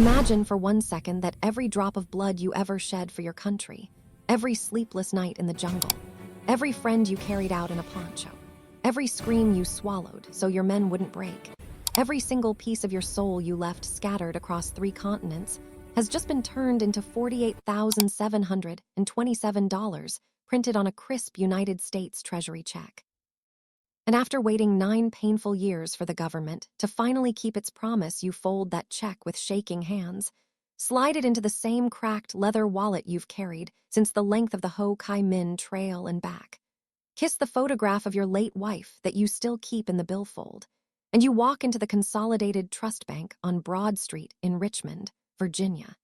Imagine for 1 second that every drop of blood you ever shed for your country, every sleepless night in the jungle, every friend you carried out in a poncho, every scream you swallowed so your men wouldn't break, every single piece of your soul you left scattered across 3 continents has just been turned into $48,727 printed on a crisp United States Treasury check. And after waiting 9 painful years for the government to finally keep its promise, you fold that check with shaking hands, slide it into the same cracked leather wallet you've carried since the length of the Ho Chi Minh Trail and back. Kiss the photograph of your late wife that you still keep in the billfold, and you walk into the Consolidated Trust Bank on Broad Street in Richmond, Virginia.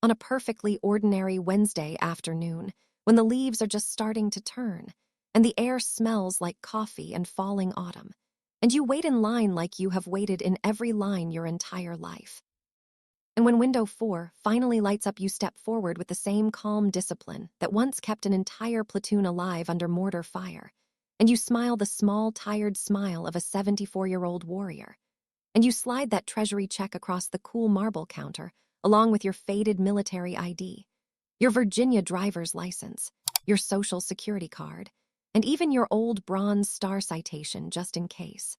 On a perfectly ordinary Wednesday afternoon, when the leaves are just starting to turn, and the air smells like coffee and falling autumn, and you wait in line like you have waited in every line your entire life. And when window 4 finally lights up, you step forward with the same calm discipline that once kept an entire platoon alive under mortar fire, and you smile the small, tired smile of a 74-year-old warrior, and you slide that Treasury check across the cool marble counter along with your faded military ID, your Virginia driver's license, your Social Security card, and even your old Bronze Star citation just in case.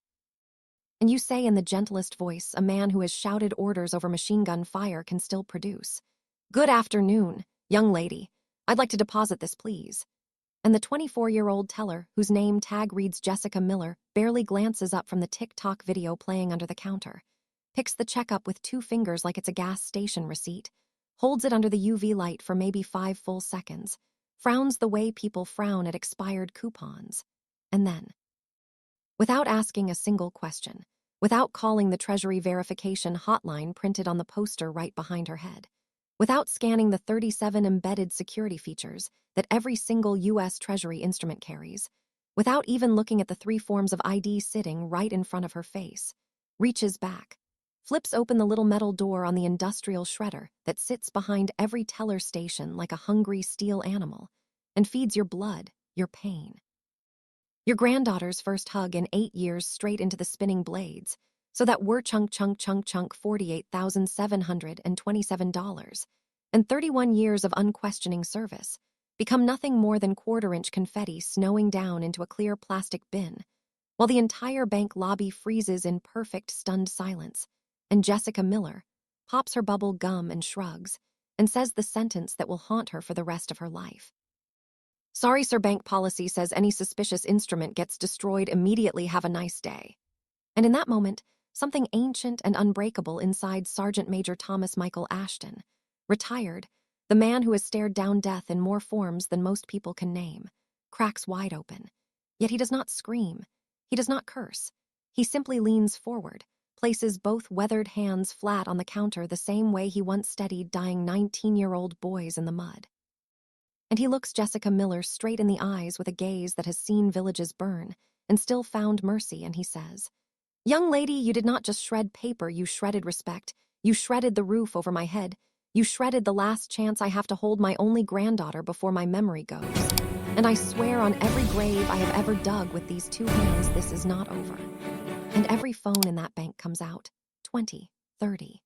And you say in the gentlest voice a man who has shouted orders over machine gun fire can still produce, "Good afternoon, young lady. I'd like to deposit this, please." And the 24-year-old teller, whose name tag reads Jessica Miller, barely glances up from the TikTok video playing under the counter, picks the check up with 2 fingers like it's a gas station receipt, holds it under the UV light for maybe 5 full seconds, frowns the way people frown at expired coupons, and then, without asking a single question, without calling the Treasury verification hotline printed on the poster right behind her head, without scanning the 37 embedded security features that every single U.S. Treasury instrument carries, without even looking at the 3 forms of ID sitting right in front of her face, reaches back, flips open the little metal door on the industrial shredder that sits behind every teller station like a hungry steel animal, and feeds your blood, your pain. Your granddaughter's first hug in 8 years straight into the spinning blades, so that we're chunk $48,727 and 31 years of unquestioning service become nothing more than quarter-inch confetti snowing down into a clear plastic bin, while the entire bank lobby freezes in perfect stunned silence, and Jessica Miller pops her bubble gum and shrugs, and says the sentence that will haunt her for the rest of her life. "Sorry, sir, bank policy says any suspicious instrument gets destroyed immediately. Have a nice day." And in that moment, something ancient and unbreakable inside Sergeant Major Thomas Michael Ashton, retired, the man who has stared down death in more forms than most people can name, cracks wide open. Yet he does not scream. He does not curse. He simply leans forward, places both weathered hands flat on the counter the same way he once steadied dying 19-year-old boys in the mud. And he looks Jessica Miller straight in the eyes with a gaze that has seen villages burn and still found mercy, and he says, "Young lady, you did not just shred paper, you shredded respect. You shredded the roof over my head. You shredded the last chance I have to hold my only granddaughter before my memory goes. And I swear on every grave I have ever dug with these 2 hands, this is not over." And every phone in that bank comes out, 20, 30,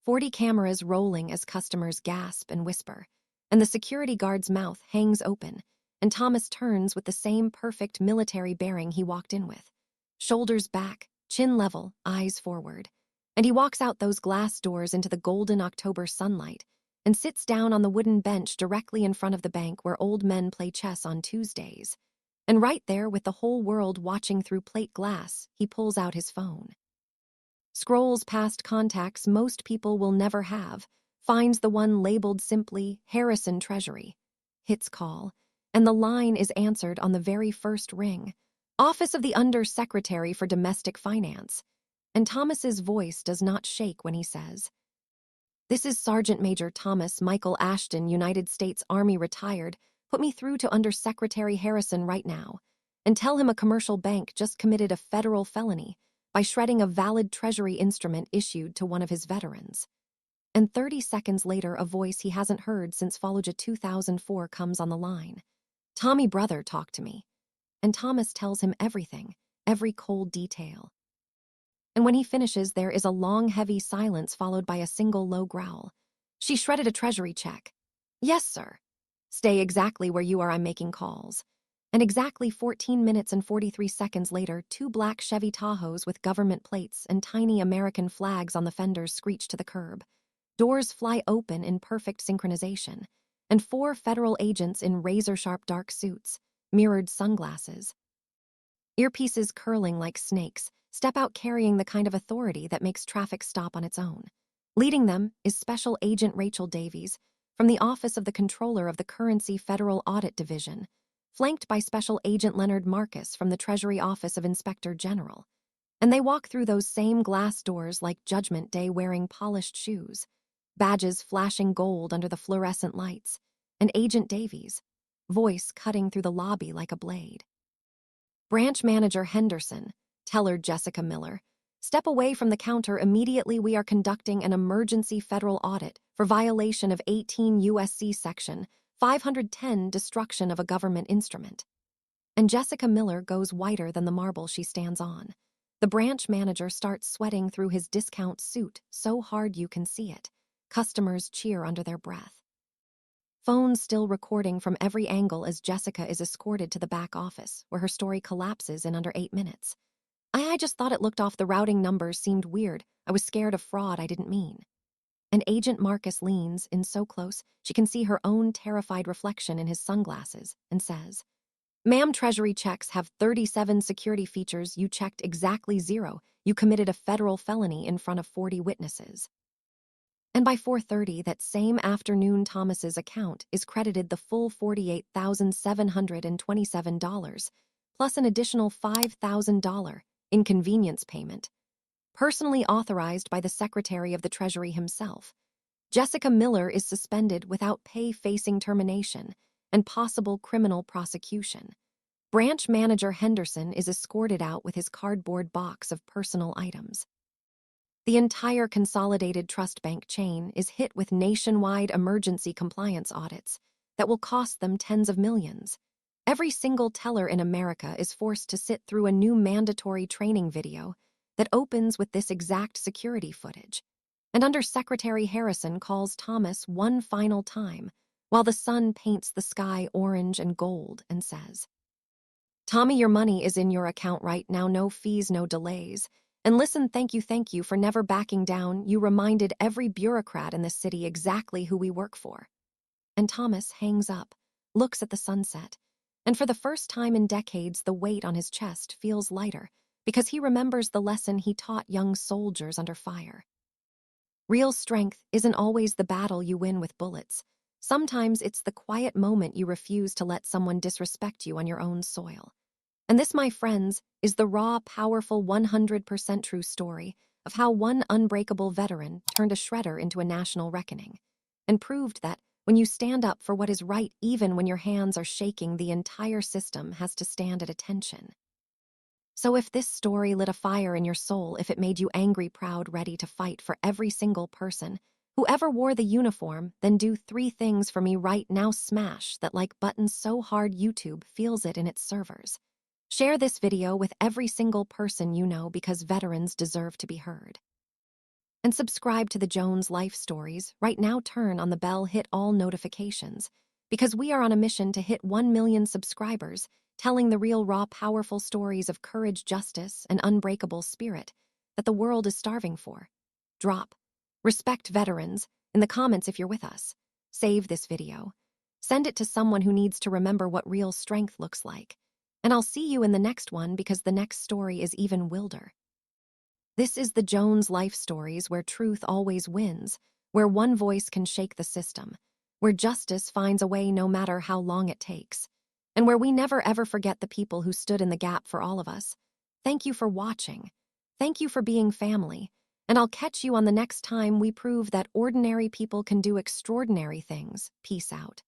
40 cameras rolling as customers gasp and whisper, and the security guard's mouth hangs open, and Thomas turns with the same perfect military bearing he walked in with, shoulders back, chin level, eyes forward, and he walks out those glass doors into the golden October sunlight and sits down on the wooden bench directly in front of the bank where old men play chess on Tuesdays. And right there, with the whole world watching through plate glass, he pulls out his phone. Scrolls past contacts most people will never have, finds the one labeled simply Harrison Treasury, hits call, and the line is answered on the very first ring, Office of the Under Secretary for Domestic Finance, and Thomas's voice does not shake when he says, "This is Sergeant Major Thomas Michael Ashton, United States Army retired. Put me through to Under Secretary Harrison right now, and tell him a commercial bank just committed a federal felony by shredding a valid Treasury instrument issued to one of his veterans." And 30 seconds later, a voice he hasn't heard since Fallujah 2004 comes on the line. "Tommy, brother, talk to me." And Thomas tells him everything, every cold detail. And when he finishes, there is a long, heavy silence followed by a single low growl. "She shredded a Treasury check." "Yes, sir." "Stay exactly where you are, I'm making calls." And exactly 14 minutes and 43 seconds later, two black Chevy Tahoes with government plates and tiny American flags on the fenders screech to the curb. Doors fly open in perfect synchronization, and four federal agents in razor-sharp dark suits, mirrored sunglasses, earpieces curling like snakes, step out carrying the kind of authority that makes traffic stop on its own. Leading them is Special Agent Rachel Davies from the Office of the Controller of the Currency Federal Audit Division, flanked by Special Agent Leonard Marcus from the Treasury Office of Inspector General. And they walk through those same glass doors like Judgment Day wearing polished shoes, badges flashing gold under the fluorescent lights, and Agent Davies, voice cutting through the lobby like a blade. "Branch Manager Henderson," teller Jessica Miller, "step away from the counter immediately. We are conducting an emergency federal audit for violation of 18 U.S.C. Section 510, destruction of a government instrument." And Jessica Miller goes whiter than the marble she stands on. The branch manager starts sweating through his discount suit so hard you can see it. Customers cheer under their breath. Phones still recording from every angle as Jessica is escorted to the back office, where her story collapses in under 8 minutes. I just thought it looked off. The routing numbers seemed weird. I was scared of fraud I didn't mean." And Agent Marcus leans in so close she can see her own terrified reflection in his sunglasses and says, "Ma'am, Treasury checks have 37 security features. You checked exactly 0. You committed a federal felony in front of 40 witnesses." And by 4:30 that same afternoon, Thomas's account is credited the full $48,727, plus an additional $5,000 inconvenience payment, personally authorized by the Secretary of the Treasury himself. Jessica Miller is suspended without pay, facing termination and possible criminal prosecution. Branch Manager Henderson is escorted out with his cardboard box of personal items. The entire Consolidated Trust Bank chain is hit with nationwide emergency compliance audits that will cost them tens of millions. Every single teller in America is forced to sit through a new mandatory training video that opens with this exact security footage. And Under Secretary Harrison calls Thomas one final time while the sun paints the sky orange and gold and says, "Tommy, your money is in your account right now, no fees, no delays. And listen, thank you for never backing down. You reminded every bureaucrat in this city exactly who we work for." And Thomas hangs up, looks at the sunset, and for the first time in decades, the weight on his chest feels lighter because he remembers the lesson he taught young soldiers under fire. Real strength isn't always the battle you win with bullets. Sometimes it's the quiet moment you refuse to let someone disrespect you on your own soil. And this, my friends, is the raw, powerful, 100% true story of how one unbreakable veteran turned a shredder into a national reckoning and proved that when you stand up for what is right, even when your hands are shaking, the entire system has to stand at attention. So if this story lit a fire in your soul, if it made you angry, proud, ready to fight for every single person who ever wore the uniform, then do 3 things for me right now. Smash that like button so hard YouTube feels it in its servers. Share this video with every single person you know, because veterans deserve to be heard. And subscribe to the Jones Life Stories right now. Turn on the bell, hit all notifications, because we are on a mission to hit 1 million subscribers, telling the real, raw, powerful stories of courage, justice, and unbreakable spirit that the world is starving for. Drop "Respect Veterans" in the comments if you're with us. Save this video. Send it to someone who needs to remember what real strength looks like. And I'll see you in the next one, because the next story is even wilder. This is the Jones Life Stories, where truth always wins, where one voice can shake the system, where justice finds a way no matter how long it takes, and where we never ever forget the people who stood in the gap for all of us. Thank you for watching. Thank you for being family. And I'll catch you on the next time we prove that ordinary people can do extraordinary things. Peace out.